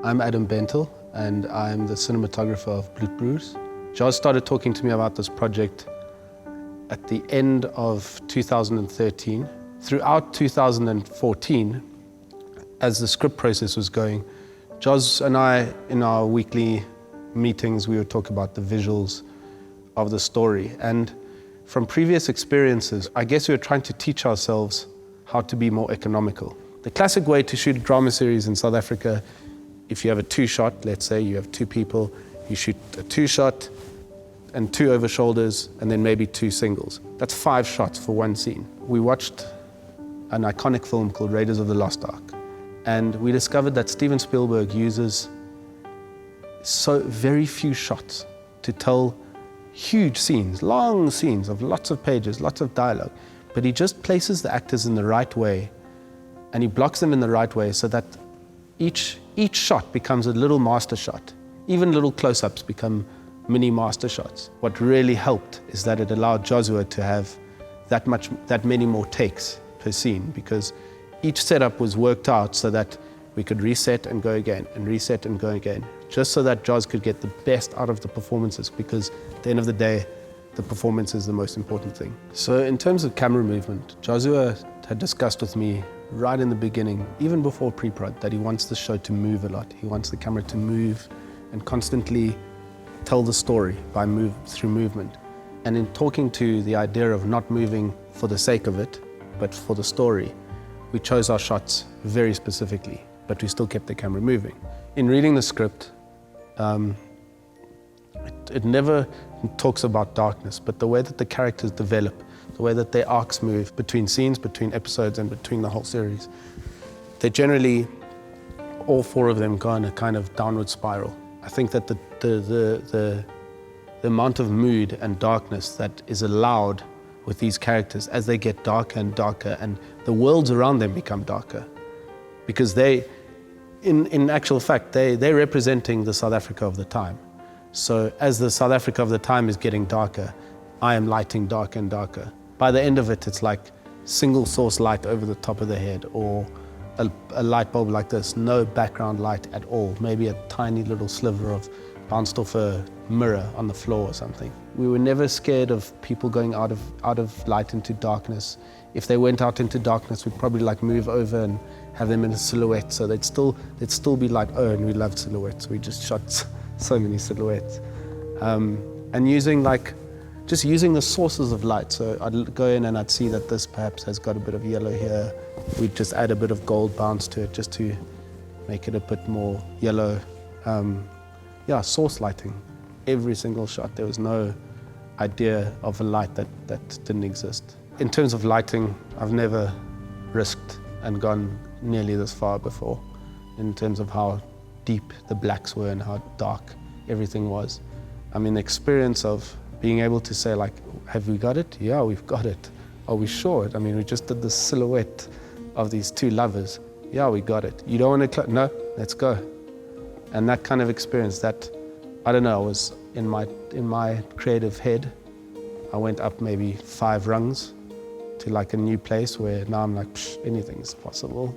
I'm Adam Bentel, and I'm the cinematographer of Bloedbroers. Joz started talking to me about this project at the end of 2013. Throughout 2014, as the script process was going, Joz and I, in our weekly meetings, we would talk about the visuals of the story. And from previous experiences, I guess we were trying to teach ourselves how to be more economical. The classic way to shoot a drama series in South Africa, if you have a two-shot, let's say you have two people, you shoot a two-shot and two over shoulders and then maybe two singles. That's 5 shots for one scene. We watched an iconic film called Raiders of the Lost Ark, and we discovered that Steven Spielberg uses so very few shots to tell huge scenes, long scenes of lots of pages, lots of dialogue, but he just places the actors in the right way and he blocks them in the right way so that each shot becomes a little master shot. Even little close-ups become mini master shots. What really helped is that it allowed Jozua to have that many more takes per scene, because each setup was worked out so that we could reset and go again, and reset and go again, just so that Joz could get the best out of the performances, because at the end of the day, the performance is the most important thing. So in terms of camera movement, Jozua had discussed with me right in the beginning, even before pre-prod, that he wants the show to move a lot. He wants the camera to move and constantly tell the story through movement. And in talking to the idea of not moving for the sake of it, but for the story, we chose our shots very specifically, but we still kept the camera moving. In reading the script, it never talks about darkness, but the way that the characters develop, the way that their arcs move between scenes, between episodes, and between the whole series, they generally, all 4 of them, go in a kind of downward spiral. I think that the amount of mood and darkness that is allowed with these characters as they get darker and darker, and the worlds around them become darker, because they, in actual fact, they're representing the South Africa of the time. So as the South Africa of the time is getting darker, I am lighting darker and darker. By the end of it, it's like single source light over the top of the head, or a light bulb like this, no background light at all, maybe a tiny little sliver of bounced off a mirror on the floor or something. We were never scared of people going out of light into darkness. If they went out into darkness, we'd probably like move over and have them in a silhouette, so they'd still be like, oh, and we loved silhouettes. We just shot so many silhouettes. And using the sources of light. So I'd go in and I'd see that this perhaps has got a bit of yellow here. We'd just add a bit of gold bounce to it just to make it a bit more yellow. Source lighting. Every single shot, there was no idea of a light that didn't exist. In terms of lighting, I've never risked and gone nearly this far before, in terms of how deep the blacks were and how dark everything was. I mean, the experience of being able to say, like, have we got it? Yeah, we've got it. Are we sure? I mean, we just did the silhouette of these 2 lovers. Yeah, we got it. You don't want to, no, let's go. And that kind of experience, that, I don't know, was in my creative head. I went up maybe 5 rungs to like a new place where now I'm like, anything's possible.